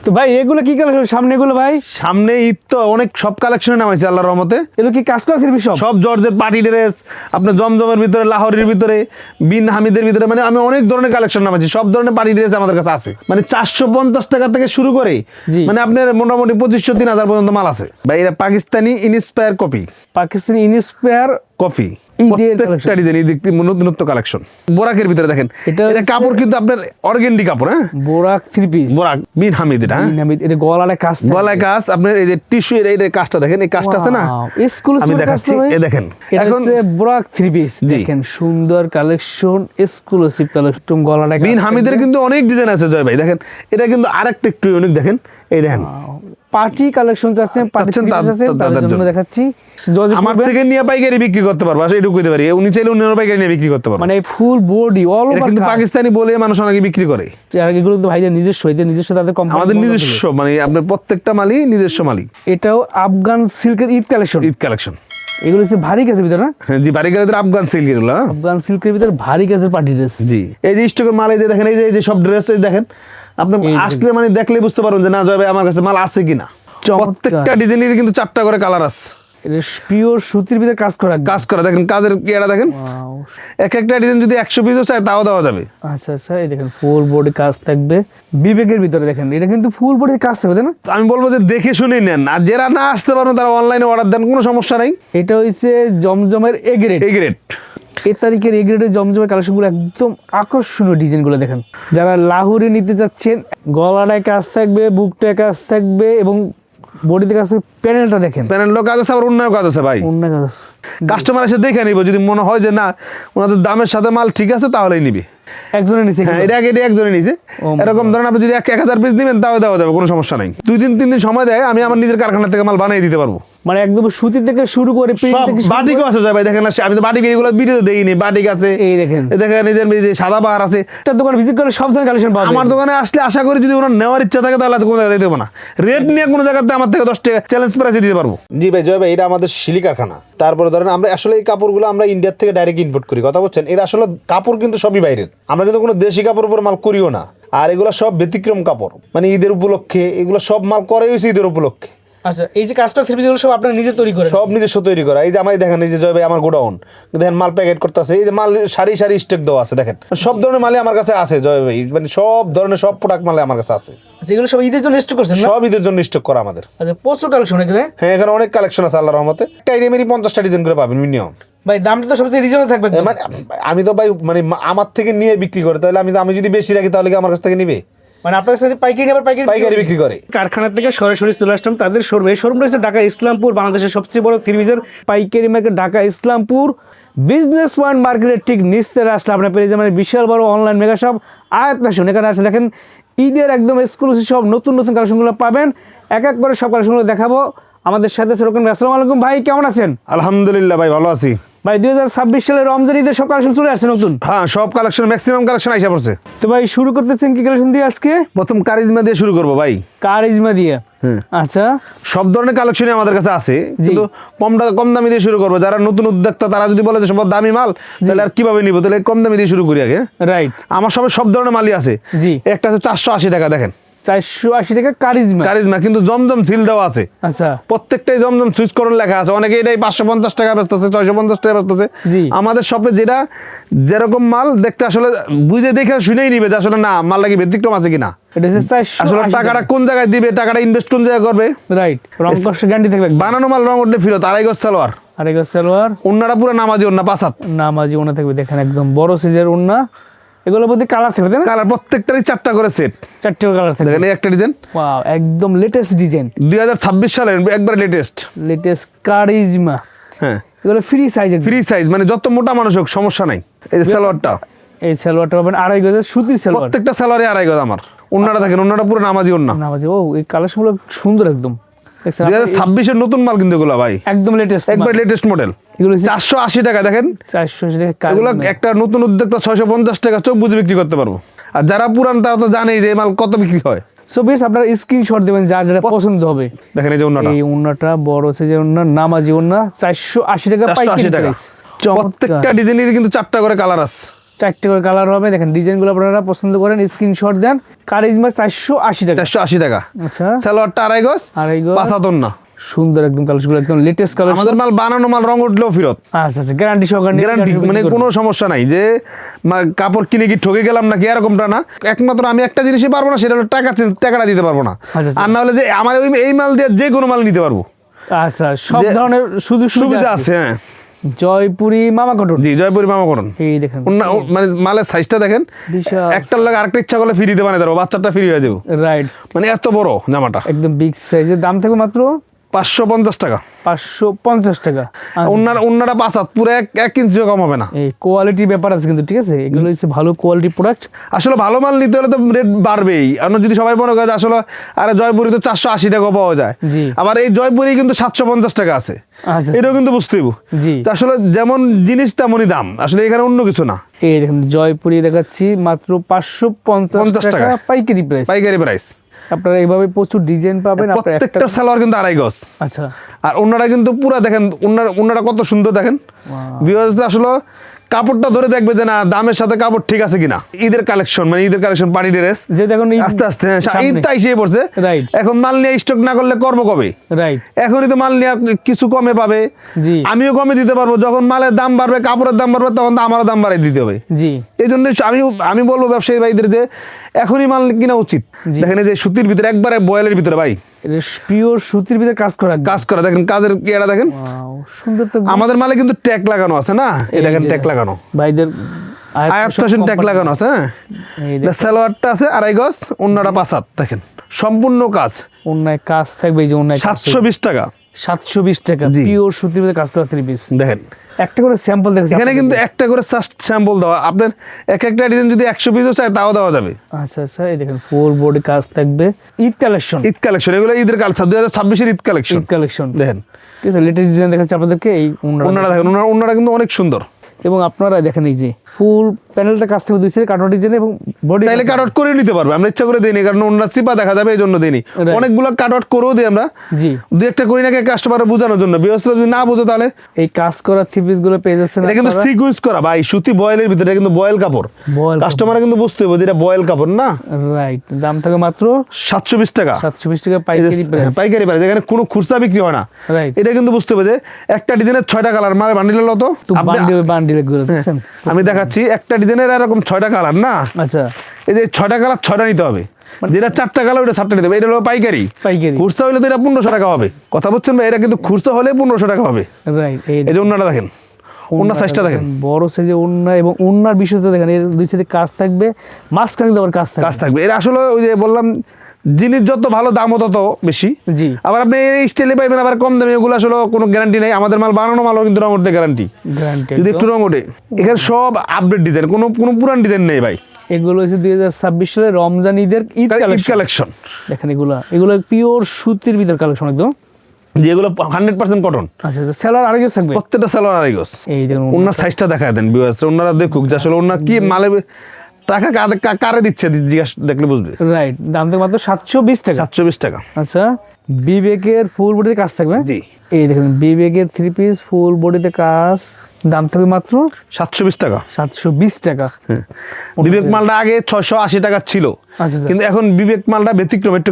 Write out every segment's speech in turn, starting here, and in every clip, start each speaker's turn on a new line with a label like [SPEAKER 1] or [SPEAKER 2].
[SPEAKER 1] তো ভাই এগুলো কি কালেকশন সামনে এগুলো ভাই?
[SPEAKER 2] সামনে ঈদ তো অনেক সব কালেকশনে নামাইছে আল্লাহর রহমতে।
[SPEAKER 1] এগুলো কি কাজ করা থ্রি সব?
[SPEAKER 2] সব জর্জের পার্টি ড্রেস, আপনার জমজমের ভিতরে, লাহোরের ভিতরে, বিন হামিদের ভিতরে, মানে আমি অনেক ধরনের কালেকশন নামাইছি। সব ধরনের পার্টি ড্রেস আমাদের কাছে আছে, মানে 450 টাকা থেকে শুরু করে
[SPEAKER 1] জি।
[SPEAKER 2] মানে আপনার মোটামুটি 2500-3000 পর্যন্ত মাল আছে ভাই। এটা Pakistani inspire copy,
[SPEAKER 1] Pakistani inspire
[SPEAKER 2] coffee,
[SPEAKER 1] ঈদের
[SPEAKER 2] প্রত্যেকটা ডিজাইন নতুন কালেকশন। বোরাকের ভিতরে দেখেন,
[SPEAKER 1] এটা
[SPEAKER 2] এটা কাপড় কিন্তু আপনার অর্গেন্ডি কাপড়। হ্যাঁ,
[SPEAKER 1] বোরাক থ্রি পিস,
[SPEAKER 2] বোরাক বিন হামিদ। এটা
[SPEAKER 1] এটা গলায় কাজ,
[SPEAKER 2] গলায় কাজ, আপনার এই যে টিস্যু এই কাজটা দেখেন, এই কাজটা আছে না,
[SPEAKER 1] এক্সক্লুসিভ
[SPEAKER 2] আমি দেখাচ্ছি। এই দেখেন,
[SPEAKER 1] এখন বোরাক থ্রি পিস দেখেন, সুন্দর কালেকশন, এক্সক্লুসিভ কালেকশন, গলাটা
[SPEAKER 2] বিন হামিদের কিন্তু অনেক ডিজাইন আছে জয় ভাই। দেখেন এটা কিন্তু আরেকটা একটু ইউনিক, দেখেন এই দেখেন
[SPEAKER 1] পার্টি কালেকশন চাচ্ছেন, পার্টি তাদের জন্য দেখাচ্ছি।
[SPEAKER 2] আমার থেকে নিয়ে পাইকারি বিক্রি করতে পারবো, আসলে এটুকু কইতে পারি। উনি চাইলে অন্য পাইকারি নিয়ে বিক্রি করতে পারবো,
[SPEAKER 1] মানে ফুল বডি অল ওভার।
[SPEAKER 2] কিন্তু পাকিস্তানি বলে মানুষ অনেকে বিক্রি করে।
[SPEAKER 1] এগুলো তো ভাইদের নিজস্ব, এদের নিজস্ব, তাদের কোম্পানি,
[SPEAKER 2] আমাদের নিজস্ব, মানে আপনার প্রত্যেকটা মালই নিজস্ব মালিক।
[SPEAKER 1] এটাও আফগান সিল্কের ঈদ কালেকশন।
[SPEAKER 2] ঈদ কালেকশন
[SPEAKER 1] এগুলো হচ্ছে ভারী কাজের ভিতরে না?
[SPEAKER 2] হ্যাঁ জি, ভারী কাজের আফগান সিল্ক এগুলো।
[SPEAKER 1] আফগান সিল্কের ভিতরে ভারী কাজের পার্টি ড্রেস।
[SPEAKER 2] জি, এই যে স্টকের মাল, এই যে দেখেন, এই যে সব ড্রেস দেখেন, আপনি আসলে মানে দেখলে বুঝতে পারবেন যে না জয় ভাই আমার কাছে মাল আছে কিনা। প্রত্যেকটা ডিজাইনের কিন্তু 4টা করে কালার আছে।
[SPEAKER 1] এটা পিওর সুতির ভিতরে কাজ করা,
[SPEAKER 2] দেখেন কাজের ইয়েটা দেখেন, এক একটা ডিজাইন যদি 100 পিসও চাই তাও দেওয়া যাবে।
[SPEAKER 1] আচ্ছা আচ্ছা, এই দেখেন ফুল বডি কাজ থাকবে, বিবেকের ভিতরে দেখেন, এটা কিন্তু ফুল বডি কাজ থাকবে না?
[SPEAKER 2] আমি বলবো যে দেখে শুনেই নেন, আর যারা না আসতে পারবেন তারা অনলাইনে অর্ডার দেন, কোনো সমস্যা নাই।
[SPEAKER 1] এটা হচ্ছে জমজমের এ গ্রেড। এই তারিখের এ গ্রেডের জমজমের কালেকশনগুলো একদম আকর্ষণীয় ডিজাইনগুলো দেখেন। যারা লাহোরে নিতে যাচ্ছেন, গলাটায় কাজ থাকবে, বুকটায় কাজ থাকবে, এবং বডিতে কাজ থাকবে। প্যানেলটা দেখেন,
[SPEAKER 2] প্যানেলও কাজ আছে, আবার অন্যান্য কাজ আছে ভাই।
[SPEAKER 1] অন্য কাজ আছে।
[SPEAKER 2] কাস্টমার এসে দেখে নিব, যদি মনে হয় যে না ওনাদের দামের সাথে মাল ঠিক আছে তাহলেই নিবে।
[SPEAKER 1] একজনের নিচে,
[SPEAKER 2] হ্যাঁ, এটা একজনে নিছে। এরকম ধরেন আপনি যদি 1000 পিস নেবেন তাও দেওয়া যাবে, কোনো সমস্যা নাই। 2-3 দিন সময় দেয়, আমি আমার নিজের কারখানা থেকে মাল বানিয়ে দিতে পারবো।
[SPEAKER 1] মানে একদম সুতি থেকে শুরু করে
[SPEAKER 2] বাটিকও আছে ভাই। দেখেন আমি তো বাটিক এগুলো ভিডিও দেইনি, বাটিক আছে,
[SPEAKER 1] এই দেখেন,
[SPEAKER 2] নিজের যে সাদা বাহার আছে।
[SPEAKER 1] একটা দোকান ভিজিট করে সব ধরনের কালেকশন পাবেন।
[SPEAKER 2] আমার দোকানে আসলে আশা করি যদি ওনার নেওয়ার ইচ্ছা থাকে তাহলে কোনো জায়গায় দিতে না, রেট নিয়ে কোনো জায়গাতে আমার থেকে 10 টাকা চ্যালেঞ্জ প্রাইসে দিতে পারবো। জি ভাই, জয় ভাই, এটা আমাদের শিলি কারখানা। তারপরে ধরেন আমরা আসলে এই কাপড়গুলো আমরা ইন্ডিয়ার থেকে ডাইরেক্ট ইম্পোর্ট করি, কথা বলছেন। এর আসলে কাপড় কিন্তু সবই বাইরের, আমরা কিন্তু কোনো দেশি কাপড় উপর মাল করিও না। আর এগুলো সব ব্যতিক্রম কাপড়, মানে ঈদের উপলক্ষে এগুলো সব মাল করে হয়েছে ঈদের উপলক্ষে।
[SPEAKER 1] আচ্ছা, এই যে কাজটা থ্রি পিসগুলো সব আপনারা নিজে তৈরি করেন? সব
[SPEAKER 2] নিজস্ব তৈরি করা। এই যে আমায় দেখেন, এই যে জয় ভাই আমার গোডাউন, দেখেন মাল প্যাকেট করতেছে, এই যে মাল সারি স্টক দেওয়া আছে। দেখেন সব ধরনের মালে আমার কাছে আছে জয় ভাই, মানে সব ধরনের সব প্রোডাক্ট মালে আমার কাছে আছে।
[SPEAKER 1] আচ্ছা, এগুলো সব ঈদের জন্য স্টক করছেন?
[SPEAKER 2] সব ঈদের জন্য স্টক করা আমাদের।
[SPEAKER 1] আচ্ছা, প্রচুর কালেকশন এখানে।
[SPEAKER 2] হ্যাঁ, এখানে অনেক কালেকশন আছে আল্লাহর রহমতে। একটা আইটেমেরই 50টা ডিজাইন করে পাবেন মিনিমাম।
[SPEAKER 1] ভাই দামটা তো সবচেয়ে রিজনেবল থাকবে।
[SPEAKER 2] মানে আমি তো ভাই মানে আমার থেকে নিয়ে বিক্রি করে, তাহলে আমি যদি বেশি রাখি তাহলে কি আমার কাছ থেকে নিবে?
[SPEAKER 1] মানে আপনার কাছে পাইকারি বিক্রি করে। কারখানা থেকে সরাসরি চলে আসলাম তাদের শোরুমে। শোরুম রয়েছে ঢাকা ইসলামপুর, বাংলাদেশের সবচেয়ে বড় থ্রি পিসের পাইকারি market Dhaka Islampur business point মার্কেটের ঠিক নিচে আসলে আপনার পেয়ে যাবেন বিশাল বড় অনলাইন মেগা শপ আয়াত ফ্যাশন। এখানে আসলে দেখেন ঈদের একদম এক্সক্লুসিভ সব নতুন কালেকশনগুলো পাবেন। এক এক করে সব কালেকশনগুলো দেখাবো। আমাদের সাথে সেরকম। আসসালামু আলাইকুম ভাই, কেমন আছেন?
[SPEAKER 2] আলহামদুলিল্লাহ ভাই, ভালো আছি
[SPEAKER 1] ভাই। 2026 সালে রমজান ঈদের সব কালেকশন চলে আসছে নতুন।
[SPEAKER 2] হ্যাঁ, সব কালেকশন, ম্যাক্সিমাম কালেকশন আইসা পড়ছে।
[SPEAKER 1] তো ভাই শুরু করতেছেন কি কালেকশন দিয়ে আজকে?
[SPEAKER 2] প্রথম কারিজমা দিয়ে শুরু করবো ভাই।
[SPEAKER 1] কারিজমা দিয়ে? আচ্ছা,
[SPEAKER 2] সব ধরনের কালেকশনই আমাদের কাছে আছে, কিন্তু কম দামি দিয়ে শুরু করবো। যারা নতুন উদ্যোক্তা তারা যদি বলে যে সব দামি মাল, তাহলে আর কিভাবে নিবো, তাহলে কম দামি দিয়ে শুরু করি আগে।
[SPEAKER 1] রাইট,
[SPEAKER 2] আমার সব ধরনের মালই আছে।
[SPEAKER 1] জি,
[SPEAKER 2] একটা আছে 480 টাকা, দেখেন
[SPEAKER 1] 480 টাকা কারিজমা,
[SPEAKER 2] কিন্তু জমজম সিল দেওয়া আছে।
[SPEAKER 1] আচ্ছা,
[SPEAKER 2] প্রত্যেকটাই জমজম সুইচ করণ লেখা আছে। অনেকে এটাই 550 টাকা বেচতেছে, 650 টাকা বেচতেছে। আমাদের শপে যেটা যেরকম মাল দেখতে আসলে বুঝে দেখে শুনেই নিবে যে আসলে না মাল লাগি ব্যতিক্রম আছে কিনা। আসলে টাকাটা কোন জায়গায় দিবে, টাকাটা ইনভেস্ট কোন জায়গায় করবে। রাইট, রং কষ্ট গ্যারান্টি থাকবে। বানানো মাল রং উঠলে ফেরত। আড়াই গজ সালোয়ার, ওন্নাটা পুরো নামাজি ওন্না, 5 হাত
[SPEAKER 1] নামাজি ওন্না থাকবে। দেখেন একদম বড় সাইজের ওন্না। এগুলোর মধ্যে কালার থাকবে না? কালার
[SPEAKER 2] প্রত্যেকটারই 4টা করে সেট,
[SPEAKER 1] 4টা কালার থাকবে।
[SPEAKER 2] দেখেন এই একটা ডিজাইন,
[SPEAKER 1] ওয়াও, একদম লেটেস্ট ডিজাইন
[SPEAKER 2] 2026 সালের একবার লেটেস্ট
[SPEAKER 1] কারিজমা। হ্যাঁ, এগুলো ফ্রি সাইজ, মানে যত মোটা মানুষ হোক সমস্যা নাই। এই যে সালোয়ারটা, এই সালোয়ারটা পাবেন আড়াই গজের সুতির সালোয়ার।
[SPEAKER 2] প্রত্যেকটা সালোয়ারে আড়াই গজ। আমার ওন্নাটা দেখেন, ওন্নাটা পুরো নামাজি ওন্না।
[SPEAKER 1] ও, এই কালেকশনগুলো সুন্দর একদম।
[SPEAKER 2] 2026 এর নতুন মাল কিন্তু এগুলো ভাই,
[SPEAKER 1] একদম লেটেস্ট,
[SPEAKER 2] একবার লেটেস্ট মডেল।
[SPEAKER 1] এগুলো
[SPEAKER 2] 480 টাকা, দেখেন
[SPEAKER 1] 480 টাকা।
[SPEAKER 2] এগুলো একটা নতুন উদ্যোক্তা 650 টাকা চোখ বুঝে বিক্রি করতে পারবো। আর যারা পুরান তারা তো জানেই যে মাল কত বিক্রি হয়।
[SPEAKER 1] সো বেশ, আপনারা স্ক্রিনশট দিবেন যার যেটা পছন্দ হবে।
[SPEAKER 2] দেখেন এই যে ওন্নাটা,
[SPEAKER 1] এই ওন্নাটা বড় সাইজের ওন্না, নামাজি ওন্না, 480 টাকা পাইকারি প্রাইস।
[SPEAKER 2] প্রত্যেকটা ডিজাইনের কিন্তু 4টা করে কালার আছে।
[SPEAKER 1] 4টে করে কালার হবে। দেখেন ডিজাইনগুলো আপনারা পছন্দ করেন, স্ক্রিনশট দেন। কারিজমা 480 টাকা।
[SPEAKER 2] 480 টাকা।
[SPEAKER 1] আচ্ছা,
[SPEAKER 2] সালোয়ারটা আড়াই গজ, পাঁচ হাত ওন্না।
[SPEAKER 1] সুন্দর একদম কালারগুলো, একদম লেটেস্ট কালার।
[SPEAKER 2] আমাদের মাল বানানো মাল রং উঠলেও ফেরত।
[SPEAKER 1] আচ্ছা আচ্ছা, গ্যারান্টি সহকারে,
[SPEAKER 2] গ্যারান্টি, মানে কোনো সমস্যা নাই যে কাপড় কিনে কি ঠকে গেলাম নাকি, এরকমটা না। একমাত্র আমি একটা জিনিসই পারবো না, সেটা হলো টাকাটা দিতে পারবো না। আর না হলে যে আমার এই মাল দিয়ে যে কোনো মাল নিতে পারবো।
[SPEAKER 1] আচ্ছা, সব ধরনের সুবিধা
[SPEAKER 2] আছে। হ্যাঁ,
[SPEAKER 1] জয়পুরি মামা কটন।
[SPEAKER 2] জি, জয়পুরি মামা কটন।
[SPEAKER 1] এই দেখেন
[SPEAKER 2] মানে মালের সাইজটা দেখেন, একটার লাগে আরেকটা ইচ্ছা করলে ফ্রিতে বানিয়ে দেবো, বাচ্চাটা ফ্রি হয়ে যাবো।
[SPEAKER 1] রাইট,
[SPEAKER 2] মানে এত বড় জামাটা,
[SPEAKER 1] একদম বিগ সাইজের। দাম থাকবে মাত্র
[SPEAKER 2] 550 টাকা।
[SPEAKER 1] 550 টাকা।
[SPEAKER 2] অন্যরা 5 হাত, পুরো 1 ইঞ্চিও কম হবে না।
[SPEAKER 1] এই কোয়ালিটি ব্যাপার আছে কিন্তু, ঠিক আছে? এগুলো হচ্ছে ভালো কোয়ালিটি প্রোডাক্ট।
[SPEAKER 2] আসলে ভালো মাল নিতে হলে তো রেট বাড়বেই। আর যদি সবাই মনে করে আসলে আরে জয়পুরি তো 480 টাকা পাওয়া যায়, আবার এই জয়পুরি কিন্তু 750 টাকা আছে, এটাও কিন্তু বুঝতে হইব। আসলে যেমন জিনিস তেমনই দাম, আসলে এখানে অন্য কিছু না।
[SPEAKER 1] এই দেখুন জয়পুরি দেখাচ্ছি মাত্র 550 টাকা পাইকারি
[SPEAKER 2] প্রাইস।
[SPEAKER 1] আপনারা এইভাবে প্রচুর ডিজাইন পাবেন।
[SPEAKER 2] প্রত্যেকটা সালোয়ার কিন্তু আড়াই গজ।
[SPEAKER 1] আচ্ছা,
[SPEAKER 2] আর ওনারা কিন্তু পুরা দেখেন, ওনারা কত সুন্দর দেখেন। ভিউয়ার্স আসলে কাপড়টা ধরে দেখবে যে না দামের সাথে কাপড় ঠিক আছে কিনা। ঈদের কালেকশন, মানে ঈদের কালেকশন পার্টি ড্রেস যে দেখুন আস্তে আস্তে ঈদটা এসে পড়ছে। এখন মাল নিয়ে স্টক না করলে কর্ম কবে? এখনই তো মাল নিয়ে কিছু কমে পাবে, আমিও কমে দিতে পারবো। যখন মালের দাম বাড়বে, কাপড়ের দাম বাড়বে, তখন তো আমারও দাম বাড়াই দিতে হবে। এই জন্য আমি বলবো ব্যবসায়ী ভাইদের যে এখনই মাল কিনা উচিত। দেখেন এই যে সুতির ভিতরে, একবারে বয়েলের ভিতরে ভাই,
[SPEAKER 1] পিওর সুতির ভিতরে কাজ করা।
[SPEAKER 2] দেখেন কাজের ইয়েটা দেখেন, সুন্দর। তো আমাদের মালে কিন্তু ট্যাগ লাগানো আছে না, এই দেখেন ট্যাগ লাগানো, ভাইদের আয়াত ফ্যাশন ট্যাগ লাগানো আছে। হ্যাঁ, সালোয়ারটা আছে আড়াই গজ, ওন্নাটা 5 হাত। দেখেন সম্পূর্ণ কাজ,
[SPEAKER 1] ওন্নায় কাজ থাকবে। এই যে ওন্নায়
[SPEAKER 2] 720 টাকা।
[SPEAKER 1] 720 টাকা পিওর সুতির ভিতরে কাজ করা 3 পিস। দেখেন
[SPEAKER 2] একটা করে স্যাম্পল দেখেন, এখানে কিন্তু একটা করে স্যাম্পল দেওয়া। আপনার একটা ডিজাইন যদি 100 পিসও চাই তাও দেওয়া যাবে।
[SPEAKER 1] আচ্ছা আচ্ছা, এই দেখেন ফুল বডি কাজ থাকবে। ঈদ কালেকশন, এগুলো ঈদের কালেকশন, 2026 এর ঈদ কালেকশন। দেখেন ঠিক আছে, লেটেস্ট ডিজাইন দেখাচ্ছি আপনাদেরকে। এই ওন্নাটা দেখেন, ওন্নাটা কিন্তু অনেক সুন্দর। এবং আপনারা দেখেন এই যে ফুল প্যানেলটা কাছ থেকে 2 সাইডে কাটআউট ডিজাইন, এবং বডি চাইলে কাটআউট করে নিতে পারবে। আমরা ইচ্ছা করে দেইনি, কারণ ওন্না চিপা দেখা যাবে এই জন্য দেইনি। অনেকগুলো কাটআউট করেও দিই আমরা, জি, 2-1টা করি নাকি কাস্টমারকে বোঝানোর জন্য। বিয়স্ত্র যদি না বোঝে তাহলে এই কাজ করা থ্রি পিস গুলো পেয়ে যাচ্ছে। এটা কিন্তু সিকোয়েন্স করা ভাই, সুতি বয়েলের ভিতরে, কিন্তু বয়েল কাপড়। কাস্টমার কিন্তু বুঝতে হবে যে এটা বয়েল কাপড় না। রাইট, দাম থাকে মাত্র 720 টাকা। 720 টাকা পাইকারি প্রাইস। এখানে কোনো খুচরা বিক্রি হয় না। রাইট, এটা কিন্তু বুঝতে হবে যে একটা ডিজাইনের 6টা কালার, মানে বান্ডিল হলো তো বান্ডিল গুলো দেখছেন। আমি দেখাচ্ছি একটা ডিজাইনের এরকম 6টা কালার না। আচ্ছা, এই যে 6টা কালার 6টা নিতে হবে, যেটা 4টা কালার ওটা 7টা নিতে হবে। এটা হলো পাইকারি। খুচরা হলে তো এটা 1500 টাকা হবে। কথা বুঝছেন ভাই? এটা কিন্তু খুচরা হলে 1500 টাকা হবে। রাইট, এই যে ওন্নাটা দেখেন, ওন্নার সাইজটা দেখেন, বড় সাইজে ওন্না। এবং ওন্নার বিষয়টা দেখেন, এর 2 সাইডে কাজ থাকবে, মাঝখানে আবার কাজ থাকবে। এর আসলে ওই যে বললাম, জিনিস যত ভালো দামও তত বেশি। জি, আবার আপনি এই স্টাইলে পাইবেন, আবার কম দামে। এগুলো আসলে কোনো গ্যারান্টি নেই। আমাদের মাল বানানো মালও কিন্তু রং উঠতে গ্যারান্টি, যদি একটু রং ওঠে। এখানে সব আপডেট ডিজাইন, কোনো পুরান ডিজাইন নেই ভাই। এগুলো হচ্ছে 2026 সালে রমজান ঈদের ঈদ কালেকশন। দেখেন এগুলো পিওর সুতির ভিতর কালেকশন একদম, যেগুলো 100% কটন। আচ্ছা আচ্ছা, সেলার আড়াই গজ থাকবে, প্রত্যেকটা সেলার আড়াই গজ। এই দেখুন ওনার সাইজটা দেখায় দেন ভিউয়ার্স, ওনারা দেখুক যে আসলে ওনার কি মালে টাকা কারে দিচ্ছে, জিজ্ঞাসা দেখলে বুঝবে। রাইট, দাম তো মাত্র 720 টাকা। 720 টাকা। আচ্ছা, বিবেকের ফুল বডিতে কাজ থাকবে। জি, এই দেখুন বিবেকের 3 পিস ফুল বডিতে কাজ, দাম থাকবে মাত্র 720 টাকা। 720 টাকা। বিবেক মালটা আগে 680 টাকা ছিল, কিন্তু এখন বিবেক মালটা ব্যতিক্রম, একটু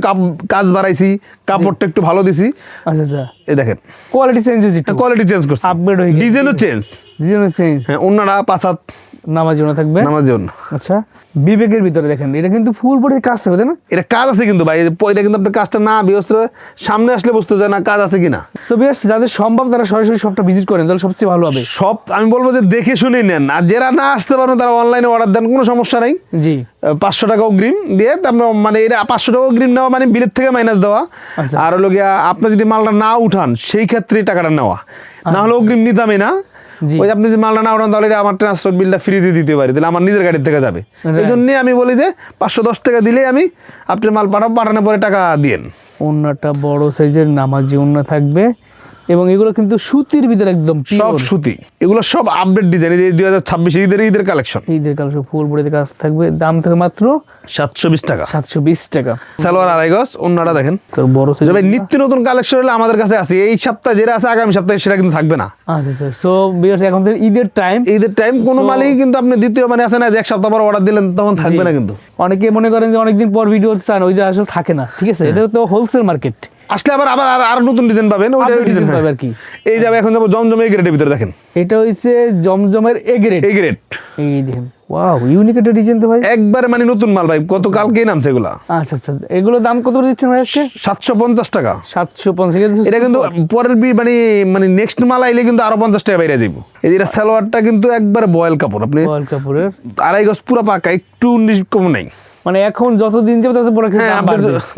[SPEAKER 1] কাজ বাড়াইছি, কাপড়টা একটু ভালো দিছি। আচ্ছা আচ্ছা, এই দেখেন কোয়ালিটি চেঞ্জ হয়েছে, কোয়ালিটি চেঞ্জ করছে, আপগ্রেড হয়ে গেছে, ডিজাইনও চেঞ্জ। হ্যাঁ, ওন্নাটা 5 হাত নামাজি ওন্না থাকবে, নামাজি ওন্না। আচ্ছা, বিবেকের ভিতরে দেখেন, এটা কিন্তু ফুল বডি কাজ থাকবে, তাই না? এটা কাজ আছে কিন্তু ভাই, এটা কিন্তু আপনার কাজটা না বিয়স্ত্র সামনে আসলে বুঝতে যায় না কাজ আছে কিনা। সো বিয়ার্স, যাদের সম্ভব তারা সরাসরি শপটা ভিজিট করেন, তাহলে সবচেয়ে ভালো হবে। সব আমি বলবো যে দেখে শুনে নেন, আর যারা না আসতে পারবেন তারা অনলাইনে অর্ডার দেন, কোনো সমস্যা নাই। জি, 500 টাকা অগ্রিম দিয়ে, তারপরে মানে এটা 500 টাকা অগ্রিম নেওয়া মানে বিলের থেকে মাইনাস দেওয়া। আর হলো গিয়া আপনি যদি মালটা না উঠান সেই ক্ষেত্রে টাকাটা নেওয়া, না হলে অগ্রিম নিতামই না। ওই আপনি যে মালটা না উঠান তাহলে আমার ট্রান্সপোর্ট বিলটা ফ্রি দিয়ে দিতে পারি, তাহলে আমার নিজের গাড়ির থেকে যাবে। এই জন্য আমি বলি যে 510 টাকা দিলে আমি আপনার মাল পাঠানোর পরে টাকা দিয়েন। ওন্নাটা বড় সাইজের নামাজি ওন্না থাকবে, এবং এগুলো কিন্তু সুতির ভিতরে একদম
[SPEAKER 2] সব সুতি, এগুলো সব আপডেট ডিজাইন। এই 2026 ঈদের কালেকশন,
[SPEAKER 1] ঈদের কালেকশন ফুল বডিতে কাজ থাকবে, দাম থেকে মাত্র
[SPEAKER 2] 720 টাকা।
[SPEAKER 1] 720 টাকা।
[SPEAKER 2] সালোয়ার আড়াই গজ, ওন্নাটা দেখেন
[SPEAKER 1] তোর বড় সাইজ
[SPEAKER 2] ভাই। নিত্য নতুন কালেকশন হলে আমাদের কাছে আছে, এই সপ্তাহে যেটা আছে আগামী সপ্তাহে সেটা কিন্তু থাকবে না।
[SPEAKER 1] আচ্ছা স্যার, সো ভিউয়ার্স এখন তো ঈদের টাইম,
[SPEAKER 2] ঈদের টাইম কোনো মালই কিন্তু আপনি দ্বিতীয় মানে আছে না যে এক সপ্তাহ পর অর্ডার দিলেন তখন থাকবে না কিন্তু।
[SPEAKER 1] অনেকে মনে করেন যে অনেকদিন পর ভিডিও চান, ওই যে আসলে থাকে না, ঠিক আছে? এটা তো হোলসেল মার্কেট,
[SPEAKER 2] আসলে আবার আবার আর নতুন ডিজাইন পাবেন, ওই ডিজাইন
[SPEAKER 1] পাবে আর কি।
[SPEAKER 2] এই যাবে এখন যাবো জমজম এই গ্রেডের ভিতরে দেখেন,
[SPEAKER 1] এটা হইছে জমজমের এ গ্রেড।
[SPEAKER 2] এই গ্রেড,
[SPEAKER 1] এই দেখেন, ওয়াও ইউনিক একটা ডিজাইন তো ভাই,
[SPEAKER 2] একবার মানে নতুন মাল ভাই, গতকালকেই নামছে এগুলা।
[SPEAKER 1] আচ্ছা আচ্ছা, এগুলো দাম কত করে দিচ্ছেন ভাই আজকে?
[SPEAKER 2] 750 টাকা।
[SPEAKER 1] 750।
[SPEAKER 2] এটা কিন্তু পরের মানে নেক্সট মাল আইলে কিন্তু আরো 50 টাকা বাইরে দিব। এই যে সালোয়ারটা কিন্তু একবার বয়েল কাপড়, আপনি
[SPEAKER 1] বয়েল কাপড়ের
[SPEAKER 2] আড়াই গজ পুরো পাকা, একটু 19 কম নাই।
[SPEAKER 1] মানে এখন যত দিন যাবে তত বড়
[SPEAKER 2] হ্যাঁ,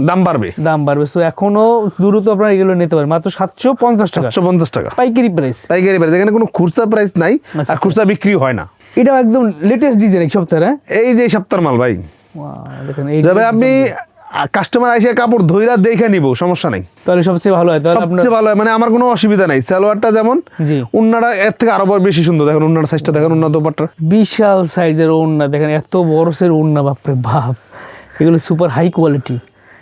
[SPEAKER 2] দাম বাড়বে।
[SPEAKER 1] দাম বাড়বে। সো এখনো দ্রুত আপনারা এগুলো নিতে পারেন মাত্র 750 টাকা।
[SPEAKER 2] 750 টাকা
[SPEAKER 1] পাইকারি প্রাইস।
[SPEAKER 2] পাইকারি প্রাইস, এখানে কোনো খুচরা প্রাইস নাই, আর খুচরা বিক্রি হয় না।
[SPEAKER 1] এটা একদম লেটেস্ট ডিজাইন এই সপ্তাহে।
[SPEAKER 2] এই যে সপ্তাহের মাল ভাই,
[SPEAKER 1] দেখেন এই
[SPEAKER 2] যাবে আপনি কাস্টমার আইসে কাপড় ধইরা দেখে নিব, সমস্যা নাই।
[SPEAKER 1] তাহলে সবচেয়ে ভালো হয়, তাহলে আপনার
[SPEAKER 2] সবচেয়ে ভালো হয়, মানে আমার কোনো অসুবিধা নাই। সালোয়ারটা যেমন,
[SPEAKER 1] জি
[SPEAKER 2] উন্নাটা এর থেকে আরো বেশি সুন্দর। দেখেন উন্নার সাইজটা দেখেন, উন্না দোপাট্টা
[SPEAKER 1] বিশাল সাইজের ওড়না দেখেন, এত বড় সাইজের ওড়না, বাপরে বাপ, এগুলো সুপার হাই কোয়ালিটি।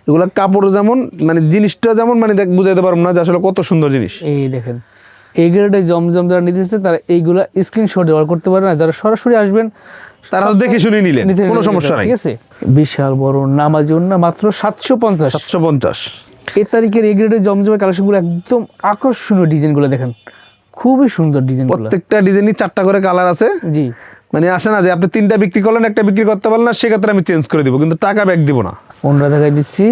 [SPEAKER 2] এগুলা কাপড় যেমন, মানে জিনিসটা যেমন, মানে বুঝাইতে পারবো না যে আসলে কত সুন্দর জিনিস।
[SPEAKER 1] এই দেখেন, এই গ্রেডে জমজম যারা নিতেছে তারা এইগুলা স্ক্রিনশট ব্যবহার করতে পারে না, যারা সরাসরি আসবেন
[SPEAKER 2] তারা তো দেখে শুনে নিলেন, কোনো সমস্যা নাই।
[SPEAKER 1] ঠিক আছে, বিশাল বড় নামাজি ওড়না মাত্র 750।
[SPEAKER 2] 750।
[SPEAKER 1] এই তারিখের এই গ্রেডের জমজমের কালেকশনগুলো একদম আকর্ষণীয়, ডিজাইনগুলো দেখেন খুবই সুন্দর ডিজাইনগুলো।
[SPEAKER 2] প্রত্যেকটা ডিজাইনই 4টা করে কালার আছে।
[SPEAKER 1] জি,
[SPEAKER 2] মানে আসে না যে আপনি 3টা বিক্রি করলেন, একটা বিক্রি করতে পারলেন না, সেক্ষেত্রে আমি চেঞ্জ করে দিব, কিন্তু টাকা ব্যাক দিব না।
[SPEAKER 1] ওড়না দেখাই দিচ্ছি,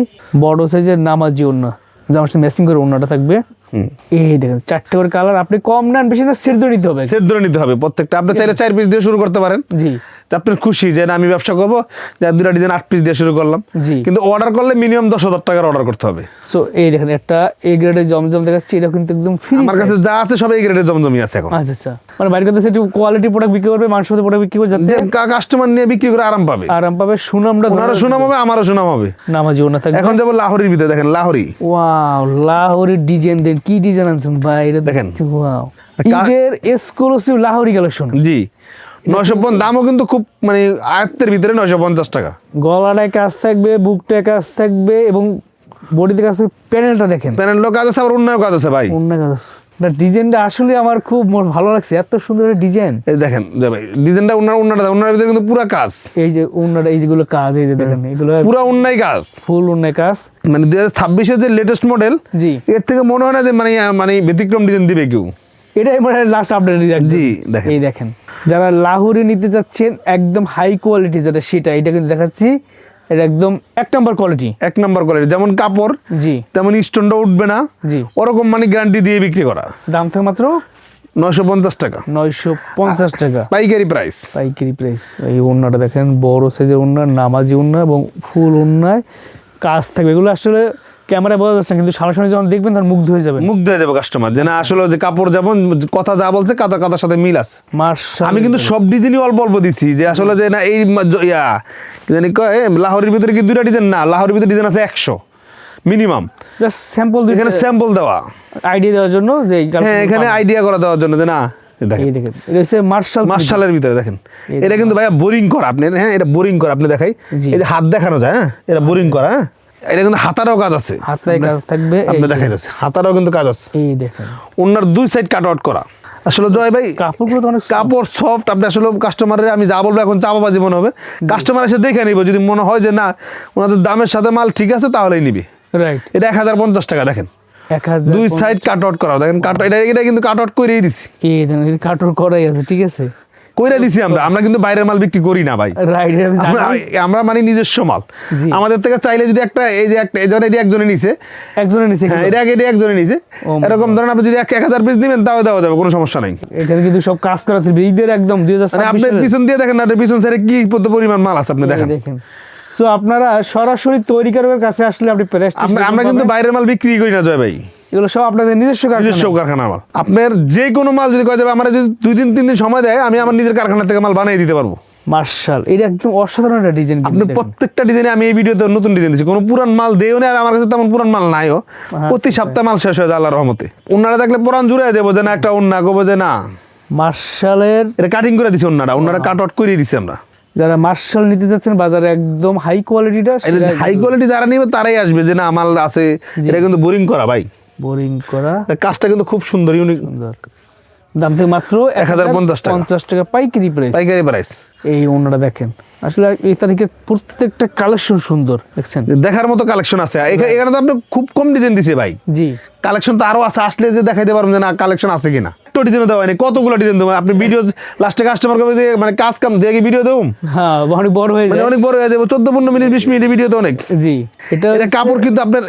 [SPEAKER 1] বড় সাইজের নামাজি ওড়না, যেমন ম্যাচিং করে ওড়নাটা থাকবে। এই দেখেন 4টে করে কালার, আপনি কম নেন বেশি না, সেট ধরে নিতে হবে।
[SPEAKER 2] সেট ধরে নিতে হবে প্রত্যেকটা। আপনি চাইলে 4 পিস দিয়ে শুরু করতে পারেন।
[SPEAKER 1] জি,
[SPEAKER 2] তো আপনি খুশি যে না আমি ব্যবসা করবো, যে 2টা ডিজাইন 8 পিস দিয়ে শুরু করলাম।
[SPEAKER 1] জি,
[SPEAKER 2] কিন্তু অর্ডার করলে মিনিমাম 10,000 টাকার অর্ডার করতে হবে।
[SPEAKER 1] সো এই দেখেন একটা এই গ্রেডের জমজম দেখাচ্ছি, এটা কিন্তু একদম ফ্রি।
[SPEAKER 2] আমার কাছে যা আছে সব এই গ্রেডের জমজমি আছে এখন।
[SPEAKER 1] আচ্ছা আচ্ছা, মানে বাইরে কাছে একটু কোয়ালিটি প্রোডাক্ট বিক্রি করবে, মানসম্মত প্রোডাক্ট বিক্রি করবে, যাতে
[SPEAKER 2] যে কাস্টমার নিয়ে বিক্রি করে আরাম পাবে,
[SPEAKER 1] আরাম পাবে, সুনামটা
[SPEAKER 2] ওনারও সুনাম হবে, আমারও সুনাম হবে।
[SPEAKER 1] নামাজি ওড়না থাকবে।
[SPEAKER 2] এখন যাবো লাহোরির ভিতরে, দেখেন লাহোরি।
[SPEAKER 1] ওয়াও, লাহোরি ডিজাইন দেন, কি ডিজাইন আনছেন ভাই, এটা
[SPEAKER 2] দেখেন।
[SPEAKER 1] ওয়াও, ঈদের এক্সক্লুসিভ লাহোরি কালেকশন।
[SPEAKER 2] জি, 950, দামও কিন্তু খুব মানে আয়ত্তের ভিতরে, 950 টাকা।
[SPEAKER 1] গলাটায় কাজ থাকবে, বুকটায় কাজ থাকবে, এবং বডিতে কাজ থাকবে। প্যানেলটা দেখেন,
[SPEAKER 2] প্যানেলও কাজ আছে, আবার অন্যান্য কাজ আছে ভাই।
[SPEAKER 1] ওড়না কাজ আছে। ডিজাইনটা আসলে আমার খুব ভালো লাগছে, এত সুন্দর ডিজাইন।
[SPEAKER 2] এই দেখেন যে ভাই ডিজাইনটা, ওন্নার ভিতরে কিন্তু পুরো কাজ।
[SPEAKER 1] এই যে ওড়নাটা, এই যেগুলো কাজ, এই যে দেখেন এগুলো
[SPEAKER 2] পুরো অন্যায় কাজ,
[SPEAKER 1] ফুল ওড়নায় কাজ।
[SPEAKER 2] মানে 2026 যে লেটেস্ট মডেল,
[SPEAKER 1] জি,
[SPEAKER 2] এর থেকে মনে হয় না যে মানে ব্যতিক্রম ডিজাইন দিবে কেউ।
[SPEAKER 1] এটাই মানে লাস্ট আপডেট।
[SPEAKER 2] জি, দেখেন
[SPEAKER 1] এই দেখেন, যারা লাহোরি নিতে যাচ্ছেন একদম হাই কোয়ালিটি যেটা, সেটা এটা কিন্তু দেখাচ্ছি, এটা একদম 1 নাম্বার কোয়ালিটি।
[SPEAKER 2] 1 নাম্বার কোয়ালিটি, যেমন কাপড়
[SPEAKER 1] জি,
[SPEAKER 2] তেমন স্টোনটা উঠবে না,
[SPEAKER 1] জি,
[SPEAKER 2] ওরকম মানে গ্যারান্টি দিয়ে বিক্রি করা।
[SPEAKER 1] দাম থেকে মাত্র
[SPEAKER 2] 950 টাকা,
[SPEAKER 1] 950 টাকা
[SPEAKER 2] পাইকারি প্রাইস।
[SPEAKER 1] পাইকারি প্রাইস। এই ওড়নাটা দেখেন, বড় সাইজের ওড়না, নামাজি ওড়না, এবং ফুল ওড়নায় কাজ থাকবে। এগুলো আসলে ক্যামেরায় বোঝা যাচ্ছে না, কিন্তু সামনাসামনি যখন দেখবেন তখন মুগ্ধ হয়ে যাবেন।
[SPEAKER 2] মুগ্ধ হয়ে যাবে কাস্টমার, যে না আসলে যে কাপড় যেমন কথা যা বলছে কাতার সাথে মিল আছে।
[SPEAKER 1] মাশাআল্লাহ,
[SPEAKER 2] আমি কিন্তু সব ডিজাইনই অল্প অল্প দিছি, যে আসলে যে না এই জানি কয় লাহোরের ভিতরে কি 2টা ডিজাইন না, লাহোরের ভিতরে ডিজাইন আছে 100 মিনিমাম।
[SPEAKER 1] জাস্ট স্যাম্পল
[SPEAKER 2] এখানে স্যাম্পল দেওয়া,
[SPEAKER 1] আইডিয়া দেওয়ার জন্য, যে
[SPEAKER 2] হ্যাঁ এখানে আইডিয়া করে দেওয়ার জন্য, যে না দেখেন
[SPEAKER 1] এই দেখেন, এটা হচ্ছে
[SPEAKER 2] মার্শালের ভিতরে দেখেন। এটা কিন্তু ভাইয়া বোরিং করা, আপনি হ্যাঁ এটা বোরিং করা, আপনি দেখাই,
[SPEAKER 1] জি।
[SPEAKER 2] এই যে হাত দেখানো যায়, হ্যাঁ এটা বোরিং করা, হ্যাঁ এটা কিন্তু হাতারও কাজ আছে,
[SPEAKER 1] হাতায় কাজ থাকবে।
[SPEAKER 2] আপনি দেখাই যাচ্ছে হাতারও কিন্তু কাজ আছে।
[SPEAKER 1] এই দেখেন,
[SPEAKER 2] ওনার 2 সাইড কাট আউট করা। আসলে জয় ভাই
[SPEAKER 1] কাপড়গুলো তো অনেক
[SPEAKER 2] কাপড় সফট, আপনি আসলে কাস্টমারের আমি যা বলবো এখন চাপাবাজি মনে হবে, কাস্টমার এসে দেখে নিব, যদি মনে হয় যে না ওনাদের দামের সাথে মাল ঠিক আছে তাহলেই নিবি।
[SPEAKER 1] রাইট,
[SPEAKER 2] এটা 1050 টাকা, দেখেন
[SPEAKER 1] 1000
[SPEAKER 2] 2 সাইড কাট আউট করা, দেখেন কাট, এটা কিন্তু কাট আউট করেই দিছি,
[SPEAKER 1] এই দেখেন কাটর করাই আছে, ঠিক আছে,
[SPEAKER 2] কইরা দিছি। আমরা কিন্তু বাইরের মাল বিক্রি করি না ভাই,
[SPEAKER 1] রাইট।
[SPEAKER 2] আমরা মানে নিজস্ব মাল।
[SPEAKER 1] জি।
[SPEAKER 2] আমাদের থেকে চাইলে যদি একটা এই যে একটা এজনে এটি একজনে নিছে,
[SPEAKER 1] একজনের নিচে,
[SPEAKER 2] হ্যাঁ এটা একজনে নিছে, এরকম ধরেন আপনি যদি 1000 পিস নেবেন তাও দেওয়া যাবে, কোনো সমস্যা নাই।
[SPEAKER 1] এখানে কিন্তু সব কাজ করা থাকবে ঈদের একদম
[SPEAKER 2] মানে
[SPEAKER 1] 2026
[SPEAKER 2] আপনি পিছন দিয়ে দেখেন না, পিছন সাইডে কি পরিমাণ মাল আছে আপনি দেখেন।
[SPEAKER 1] দেখেন। সো আপনারা সরাসরি তৈরিকারকের কাছে আসলে আপনি প্রাইস,
[SPEAKER 2] আমরা কিন্তু বাইরের মাল বিক্রি করি না জয় ভাই,
[SPEAKER 1] এগুলো সব আপনাদের নিজস্ব
[SPEAKER 2] নিজস্ব কারখানা মাল। আপনার যে কোনো মাল যদি কয় যাবে, আমার যদি 2 দিন 3 দিন সময় দেয়, আমি আমার নিজের কারখানা থেকে মাল বানিয়ে দিতে পারবো।
[SPEAKER 1] মার্শাল, এটা একদম অসাধারণ একটা ডিজাইন।
[SPEAKER 2] আপনি প্রত্যেকটা ডিজাইনে আমি এই ভিডিওতে নতুন ডিজাইন দিচ্ছি, কোনো পুরান মাল দেও না, আর আমার কাছে তেমন পুরান মাল নাইও। প্রতি সপ্তাহে মাল শেষ হয়ে যায় আল্লাহর রহমতে। ওনারা দেখলে পুরান জুড়ে দেবো যে না একটা ওন্না গোবো যে না
[SPEAKER 1] মার্শালের
[SPEAKER 2] এটা কাটিং করে দিছি, ওনারা কাট আউট করে দিছি আমরা।
[SPEAKER 1] যারা মার্শাল নিতে যাচ্ছেন বাজারে একদম হাই কোয়ালিটিটা,
[SPEAKER 2] হাই কোয়ালিটি যারা নিবে তারাই আসবে যে না মাল আছে। এটা কিন্তু বোরিং করা ভাই,
[SPEAKER 1] বোরিং করা,
[SPEAKER 2] কাজটা কিন্তু খুব সুন্দর, ইউনিক।
[SPEAKER 1] দাম থেকে মাত্র 1050 টাকা পাইকারি প্রাইস,
[SPEAKER 2] পাইকারি প্রাইস।
[SPEAKER 1] এই ওনারা দেখেন, আসলে এই তারিখের প্রত্যেকটা কালেকশন সুন্দর, দেখছেন
[SPEAKER 2] দেখার মতো কালেকশন আছে এখানে। তো আপনি খুব কম ডিজাইন দিছে ভাই,
[SPEAKER 1] জি
[SPEAKER 2] কালেকশন তো আরো আছে, আসলে যে দেখাইতে পারবেন যে না কালেকশন আছে কিনা। তো ডিজাইন দেওয়া হয়নি, কতগুলো ডিজাইন দেবো আপনি ভিডিও লাস্টে কাস্টমার করবে যে মানে কাজ কাম যে ভিডিও দেবো,
[SPEAKER 1] হ্যাঁ অনেক বড় হয়ে যায়,
[SPEAKER 2] অনেক বড় হয়ে যাবে, 14-15 মিনিট 20 মিনিটের ভিডিও তো অনেক।
[SPEAKER 1] জি
[SPEAKER 2] এটা কাপড় কিন্তু আপনার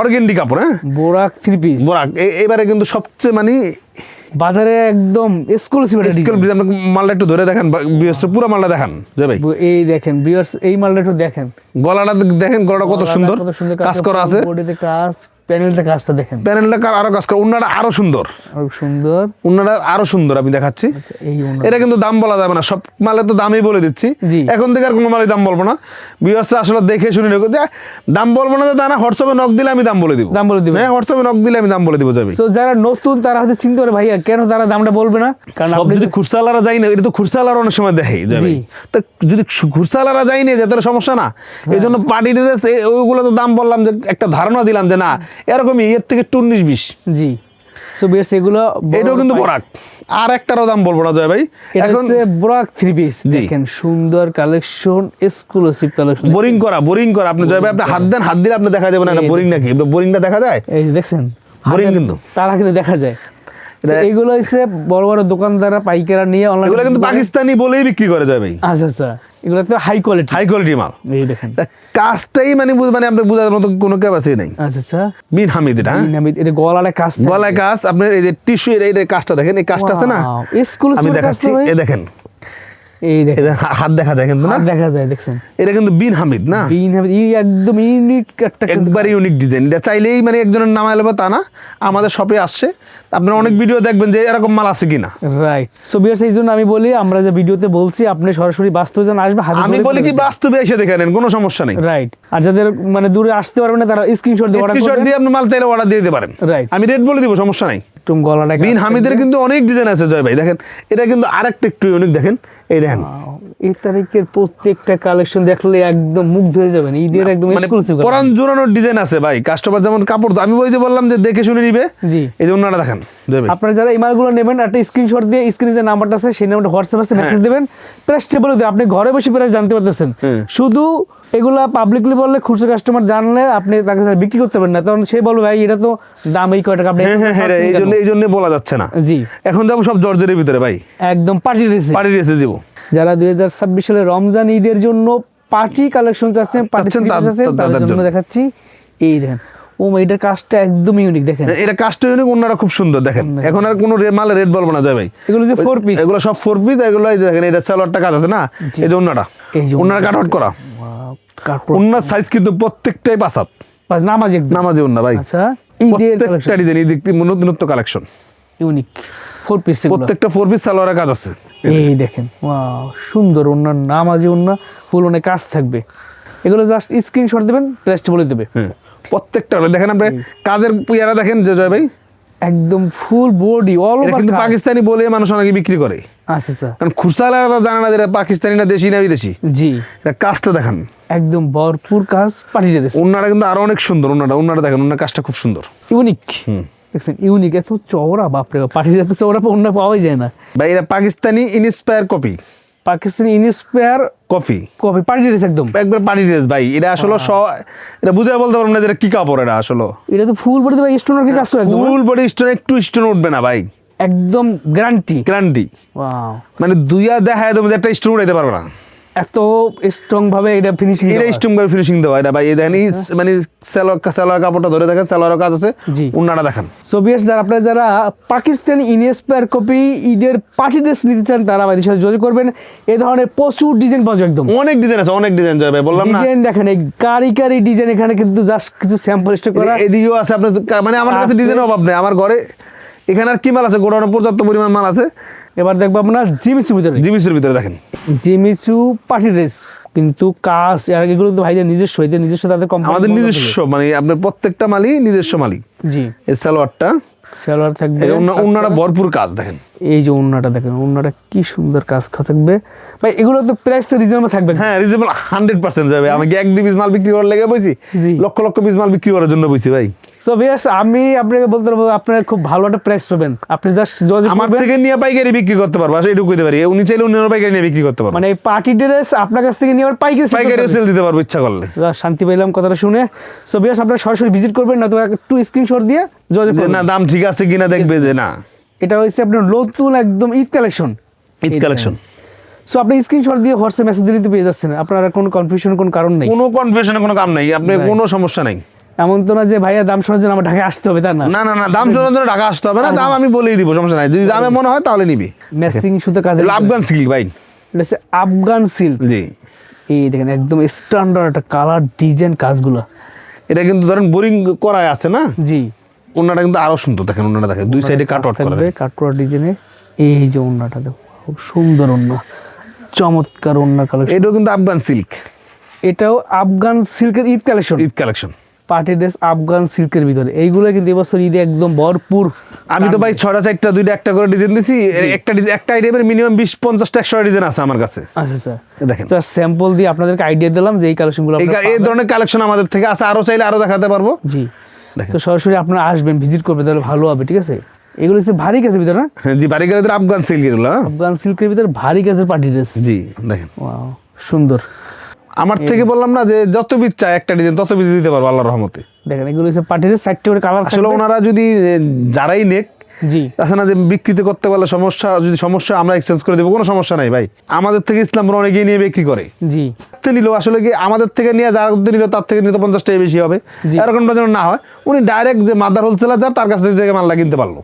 [SPEAKER 2] অর্গেন্ডি কাপড়, হ্যাঁ
[SPEAKER 1] বোরাক 3 পিস
[SPEAKER 2] বোরাক। এবারে কিন্তু সবচেয়ে মানে
[SPEAKER 1] বাজারে একদম এক্সক্লুসিভ একটা ডিজাইন।
[SPEAKER 2] মালটা একটু ধরে দেখেন, পুরো মালটা দেখান জয় ভাই।
[SPEAKER 1] এই দেখেন ভিউয়ার্স, এই মালটা একটু দেখেন,
[SPEAKER 2] গলাটা দেখেন, গলাটা কত সুন্দর কাজ করা আছে,
[SPEAKER 1] বডিতে কাজ, প্যানেলটা কাজটা দেখেন,
[SPEAKER 2] প্যানেলটা আরো কাজ করা, উন্নাটা আরো সুন্দর,
[SPEAKER 1] খুব সুন্দর
[SPEAKER 2] উন্নাটা আরো সুন্দর। আমি দেখাচ্ছি,
[SPEAKER 1] এই
[SPEAKER 2] এটা কিন্তু দাম বলা যাবে না, সব মালের তো দামই বলে দিচ্ছি।
[SPEAKER 1] জি।
[SPEAKER 2] এখন থেকে আর কোনো মালের দাম বলবো না, ভিউয়ার্সরা আসলে দেখে শুনে নেব। দাম বলবো না, তা না হোয়াটসঅ্যাপে নক দিলে আমি দাম বলে দিব, হ্যাঁ হোয়াটসঅ্যাপে নক দিলে আমি দাম বলে দিব যাবে।
[SPEAKER 1] তো যারা নতুন তারা হয়তো চিন্তা করে ভাইয়া কেন তারা দামটা বলবে না, কারণ
[SPEAKER 2] সব যদি খুচরালারা যাই না, এটা তো খুচরালারা অনেক সময় দেখে যাবে, তো যদি খুচরালারা যাই না যাতে সমস্যা না, এই জন্য পার্টি ড্রেস ওইগুলো তো দাম বললাম, যে একটা ধারণা দিলাম যে না এরকমই, এর থেকে 19-20।
[SPEAKER 1] জি সো বেশ, এগুলো
[SPEAKER 2] এটাও কিন্তু বোরাক, আর একটারও দাম বলবো না জয় ভাই।
[SPEAKER 1] এখন বোরাক 3 পিস দেখেন, সুন্দর কালেকশন, এক্সক্লুসিভ কালেকশন,
[SPEAKER 2] বোরিং করা। আপনি জয় ভাই আপনি হাত দেন, হাত দিলে আপনি দেখা যাবে না এটা বোরিং নাকি, বোরিংটা দেখা যায়,
[SPEAKER 1] এই দেখছেন
[SPEAKER 2] বোরিং কিন্তু
[SPEAKER 1] তারা কিন্তু দেখা যায়। এইগুলো হচ্ছে বড় বড় দোকানদাররা পাইকারা নিয়ে অনলাইন,
[SPEAKER 2] এগুলো কিন্তু পাকিস্তানি বলেই বিক্রি করে যায় ভাই।
[SPEAKER 1] আচ্ছা আচ্ছা, এগুলো তো হাই কোয়ালিটি মাল। এই দেখেন
[SPEAKER 2] কাজটাই মানে আপনি বোঝার মতো কোনো ক্যাপাসিটি নাই।
[SPEAKER 1] আচ্ছা আচ্ছা,
[SPEAKER 2] বিন হামিদ এটা,
[SPEAKER 1] এটা গলায় কাজ,
[SPEAKER 2] গলায় কাজ। আপনার এই যে টিস্যু এই কাজটা দেখেন, এই কাজটা আছে না, আমি দেখাচ্ছি, এই দেখেন, এই দেখেন হাত দেখা যায় কিন্তু না,
[SPEAKER 1] দেখা যায়, দেখছেন
[SPEAKER 2] এটা কিন্তু বিন হামিদ না,
[SPEAKER 1] বিন হামিদ, এই একদম ইউনিক একটা,
[SPEAKER 2] একবারে ইউনিক ডিজাইন। এটা চাইলেই মানে একজনের নামায় নেবে তা না, আমাদের শপে আসছে, আপনারা অনেক ভিডিও দেখবেন যে এরকম মাল আছে কিনা।
[SPEAKER 1] রাইট, সো ভিউয়ার্স এই জন্য আমি বলি, আমরা যে ভিডিওতে বলছি আপনি সরাসরি বাস্তবে যখন আসবে,
[SPEAKER 2] আমি বলি কি বাস্তবে এসে দেখে নেন, কোনো সমস্যা নেই।
[SPEAKER 1] রাইট, আর যাদের মানে দূরে আসতে পারবে না তারা স্ক্রিনশট
[SPEAKER 2] দিয়ে আপনি মাল চাইলে অর্ডার দিয়ে দিতে পারেন,
[SPEAKER 1] রাইট,
[SPEAKER 2] আমি রেট বলে দিব, সমস্যা নাই।
[SPEAKER 1] তুমি গলাটা
[SPEAKER 2] বিন হামিদের কিন্তু অনেক ডিজাইন আছে জয় ভাই, দেখেন এটা কিন্তু আরেকটা একটু ইউনিক, দেখেন এই দেখেন,
[SPEAKER 1] এই তারিখের প্রত্যেকটা কালেকশন দেখলে একদম মুগ্ধ হয়ে যাবেন, ঈদের একদম এক্সক্লুসিভ
[SPEAKER 2] পরান জোড়ানোর ডিজাইন আছে ভাই। কাস্টমার যেমন কাপড়, আমি ওই যে বললাম যে দেখে শুনে নিবে,
[SPEAKER 1] জি
[SPEAKER 2] এই যে ওনারা দেখেন জয় ভাই।
[SPEAKER 1] আপনারা যারা এই মালগুলো নেবেন একটা স্ক্রিনশট দিয়ে, স্ক্রিনে যে নাম্বারটা আছে সেই নাম্বারটা হোয়াটসঅ্যাপ আছে, মেসেজ দিবেন, প্রাইস টেবল দিয়ে আপনি ঘরে বসে প্রাইস জানতে পারতেছেন। শুধু এগুলা পাবলিকলি বললে, খুচরা কাস্টমার জানলে আপনি তাকে বিক্রি করতে পারেন না, তখন সে বলবে ভাই এটা তো দাম এই কয় টাকা, আপনি
[SPEAKER 2] এই জন্য বলা যাচ্ছে না।
[SPEAKER 1] জি,
[SPEAKER 2] এখন যাবো সব জর্জের ভিতরে ভাই,
[SPEAKER 1] একদম পার্টি ড্রেসে
[SPEAKER 2] যাবো।
[SPEAKER 1] যারা 2026 সালে রমজান ঈদের জন্য পার্টি কালেকশন চাচ্ছেন, তাদের জন্য দেখাচ্ছি। এই দেখেন, ও এটার কাজটা একদম ইউনিক, দেখেন
[SPEAKER 2] এটা কাজটা ইউনিক, ওনারা খুব সুন্দর দেখেন। এখন আর কোনো মালের রেট বলবো না জয় ভাই,
[SPEAKER 1] এগুলো যে 4 পিস,
[SPEAKER 2] এগুলো সব 4 পিস। এগুলো দেখেন, এটা সালোয়ারটা কাজ আছে না, এই যে ওনারা কাট আউট করা, ওনার সাইজ কিন্তু প্রত্যেকটাই 5 নামাজি ওনা ভাই।
[SPEAKER 1] আচ্ছা, ঈদের
[SPEAKER 2] প্রত্যেকটা ডিজাইন, এই দেখতে নতুনত্ব কালেকশন,
[SPEAKER 1] ইউনিক 4 পিস,
[SPEAKER 2] প্রত্যেকটা 4 পিস সালোয়ারের কাজ আছে।
[SPEAKER 1] এই দেখেন ওয়াও, সুন্দর ওনার নামাজি ওনা, ফুল অনেক কাজ থাকবে। এগুলো জাস্ট স্ক্রিনশট দিবেন, প্রাইসটা বলে দেবে।
[SPEAKER 2] প্রত্যেকটা দেখেন আপনি কাজের পুয়ারা দেখেন যে জয় ভাই,
[SPEAKER 1] একদম ফুল বডি অল ওভার,
[SPEAKER 2] কিন্তু পাকিস্তানি বলে মানুষ অনেকে বিক্রি করে।
[SPEAKER 1] আচ্ছা আচ্ছা,
[SPEAKER 2] কারণ খুচরালারা তো জানে না যে পাকিস্তানি না দেশি না বিদেশি।
[SPEAKER 1] জি,
[SPEAKER 2] এটা কাজটা দেখেন,
[SPEAKER 1] একদম ভরপুর কাজ, পাঠিয়ে দিয়েছে।
[SPEAKER 2] ওনারা কিন্তু আরো অনেক সুন্দর, ওনারা দেখেন, ওনার কাজটা খুব সুন্দর,
[SPEAKER 1] ইউনিক। দেখছেন ইউনিক, এত চওড়া, বাপরে পাঠিয়ে যাতে চওড়া অন্য পাওয়াই যায় না
[SPEAKER 2] ভাই। এটা Pakistani inspire copy,
[SPEAKER 1] Pakistani inspire
[SPEAKER 2] copy
[SPEAKER 1] পাঠিয়ে দিয়েছে, একবার
[SPEAKER 2] পার্টি ড্রেস ভাই। এটা আসলে এটা বুঝে বলতে পারবো না যে কি কাপড়, এটা আসলে
[SPEAKER 1] এটা তো ফুল বডি ভাই, স্টোন ওয়ার্কের কাজ করে,
[SPEAKER 2] ফুল বডি স্টোন, একটু স্টোন উঠবে না ভাই,
[SPEAKER 1] একদম গ্যারান্টি।
[SPEAKER 2] ওয়াও, মানে দুইয়া দেখায় দেবো যে একটা স্টোন উঠাইতে পারবে না,
[SPEAKER 1] এত স্ট্রং ভাবে এটা ফিনিশিং,
[SPEAKER 2] এটা স্ট্রং ভাবে ফিনিশিং দেওয়া। এটা ভাই দেখেন, মানে সালোয়ার কাপড়টা ধরে দেখেন, সালোয়ারের কাজ আছে, ওনারা দেখেন।
[SPEAKER 1] সো ভিউয়ার্স, যারা পাকিস্তানি ইনস্পায়ার কপি ঈদের পার্টি ড্রেস নিতে চান, তারা আমাদের সাথে যোগাযোগ করবেন। এই ধরনের প্রচুর ডিজাইন পাওয়া যায়, একদম
[SPEAKER 2] অনেক ডিজাইন আছে, অনেক ডিজাইন যাবে, বললাম না
[SPEAKER 1] ডিজাইন দেখেন, এই কারি ডিজাইন, এখানে কিন্তু জাস্ট কিছু স্যাম্পল স্টক করা,
[SPEAKER 2] এদিকেও আছে আপনার, মানে আমার কাছে ডিজাইনের অভাব নেই, আমার ঘরে এখানে আর কি মাল আছে, গোডাউনে পর্যাপ্ত পরিমাণ মাল আছে।
[SPEAKER 1] এবার দেখবো আপনার জিমিচু ভিতরে,
[SPEAKER 2] জিমিসের ভিতরে দেখেন
[SPEAKER 1] জিমিচু পার্টি ড্রেস, কিন্তু কাজ আর এগুলো তো ভাইদের নিজস্ব, এদের নিজস্ব তাদের কোম্পানি,
[SPEAKER 2] আমাদের নিজস্ব, মানে আপনার প্রত্যেকটা মালই নিজস্ব মালিক।
[SPEAKER 1] জি,
[SPEAKER 2] এই সালোয়ারটা,
[SPEAKER 1] সালোয়ার থাকবে,
[SPEAKER 2] ওনারা ভরপুর কাজ দেখেন।
[SPEAKER 1] এই যে ওন্নাটা দেখেন, ওন্নাটা কি সুন্দর কাজ থাকবে ভাই। এগুলো তো প্রাইস তো রিজনেবল থাকবে।
[SPEAKER 2] হ্যাঁ রিজনেবল 100% যাবে। আমি কি 1-2 পিস মাল বিক্রি করার লেগে বইছি,
[SPEAKER 1] জি।
[SPEAKER 2] লক্ষ লক্ষ পিস মাল বিক্রি করার জন্য বইছি ভাই।
[SPEAKER 1] সো ভিউয়ার্স, আমি আপনাকে বলতে পারবো আপনারা খুব ভালো একটা প্রাইস পাবেন। আপনি জাস্ট যোগাযোগ
[SPEAKER 2] আমার
[SPEAKER 1] করবেন,
[SPEAKER 2] থেকে নিয়ে পাইকারি বিক্রি করতে পারবো, আসলে এটুকু কইতে পারি। উনি চাইলে উনি পাইকারি নিয়ে বিক্রি করতে পারবো,
[SPEAKER 1] মানে এই পার্টি ড্রেস আপনার কাছ থেকে নিয়ে আবার
[SPEAKER 2] পাইকারিও সেল দিতে পারবো ইচ্ছা করলে।
[SPEAKER 1] শান্তি পেলাম কথাটা শুনে। সো ভিউয়ার্স, আপনারা সরাসরি ভিজিট করবেন না তো একটু স্ক্রিনশট দিয়ে যোগাযোগ
[SPEAKER 2] যে
[SPEAKER 1] করবেন।
[SPEAKER 2] না দাম ঠিক আছে কিনা দেখবে যে না।
[SPEAKER 1] এটা হচ্ছে আপনার নতুন একদম Eid collection,
[SPEAKER 2] Eid collection.
[SPEAKER 1] So আপনি স্ক্রিনশট দিয়ে হোয়াটসঅ্যাপ মেসেজ দিলে তো পেয়ে যাচ্ছেন। আপনার আর কোনো কনফিউশন, কোনো কারণ নেই,
[SPEAKER 2] কোনো কনফিউশনের কোনো কাম নাই, আপনি কোনো সমস্যা নাই।
[SPEAKER 1] এমন তো না যে ভাইয়া দাম শোনার জন্য আমার ঢাকায় আসতে হবে, তা না।
[SPEAKER 2] না না না, দাম শোনার জন্য ঢাকা আসতে হবে না, দাম আমি বলেই দিব, সমস্যা নাই। যদি দামে মনে হয় তাহলে নিবি।
[SPEAKER 1] ম্যাচিং সুতো কাজ,
[SPEAKER 2] আফগান সিল্ক ভাই,
[SPEAKER 1] এটা হচ্ছে আফগান সিল্ক।
[SPEAKER 2] জি।
[SPEAKER 1] এই দেখেন একদম স্ট্যান্ডার্ড একটা কালার ডিজাইন কাজগুলো।
[SPEAKER 2] এটা কিন্তু ধরেন বোরিং করায় আছে না,
[SPEAKER 1] জি,
[SPEAKER 2] ওনাটা কিন্তু আরো সুন্দর দেখেন। ওনাটা দেখেন দুই সাইডে কাট আউট করা
[SPEAKER 1] থাকবে, কাট করা ডিজাইনে। এই যে ওন্নাটা দেখো, খুব সুন্দর ওন্না, চমৎকার ওন্না কালেকশন।
[SPEAKER 2] এটাও কিন্তু আফগান সিল্ক,
[SPEAKER 1] এটাও আফগান সিল্কের Eid collection,
[SPEAKER 2] Eid collection.
[SPEAKER 1] Party dress Afghan সিল্কের ভিতরে। এইগুলো কিন্তু এবছর ঈদে একদম ভরপুর।
[SPEAKER 2] আমি তো ভাই 6টা 4টা 2টা একটা করে ডিজাইন দিছি। একটা আইটেমের মিনিমাম 20-50টা 100 ডিজাইন আছে আমার কাছে।
[SPEAKER 1] আচ্ছা স্যার,
[SPEAKER 2] দেখেন
[SPEAKER 1] স্যার স্যাম্পল দিয়ে আপনাদেরকে আইডিয়া দিলাম যে এই কালেকশনগুলো
[SPEAKER 2] এই ধরনের কালেকশন আমাদের থেকে আছে, আরো চাইলে আরো দেখাতে পারবো।
[SPEAKER 1] জি,
[SPEAKER 2] দেখেন।
[SPEAKER 1] তো সরাসরি আপনারা আসবেন, ভিজিট করবেন, তাহলে ভালো হবে। ঠিক আছে, এগুলো হচ্ছে ভারী কাজের ভিতরে না,
[SPEAKER 2] হ্যাঁ জি, বাড়ি গেলে আফগান সিল্ক এগুলো।
[SPEAKER 1] আফগান সিল্কের ভিতরে ভারী কাজের পার্টি ড্রেস।
[SPEAKER 2] জি দেখেন,
[SPEAKER 1] ওয়াও, সুন্দর।
[SPEAKER 2] আমার থেকে বললাম না যে যত পিস চাই একটা ডিজাইন তত পিস দিতে পারবো আল্লাহর রহমতে।
[SPEAKER 1] দেখেন এগুলো হচ্ছে পার্টি ড্রেস, 4টে করে কালার
[SPEAKER 2] আসলে ওনারা যদি যারাই নেক,
[SPEAKER 1] জি,
[SPEAKER 2] আছে না যে বিক্রিতে করতে পারলে সমস্যা, যদি সমস্যা আমরা এক্সচেঞ্জ করে দেবো, কোনো সমস্যা নাই ভাই। আমাদের থেকে ইসলামপুর অনেকেই নিয়ে বিক্রি করে,
[SPEAKER 1] জি,
[SPEAKER 2] নিল আসলে কি আমাদের থেকে নিয়ে যারা নিল তার থেকে নিতে 50 টাকা বেশি হবে,
[SPEAKER 1] জি।
[SPEAKER 2] এরকম যেন না হয়। উনি ডাইরেক্ট যে মাদার হোলসেলার যার তার কাছ থেকে মালটা কিনতে পারলো।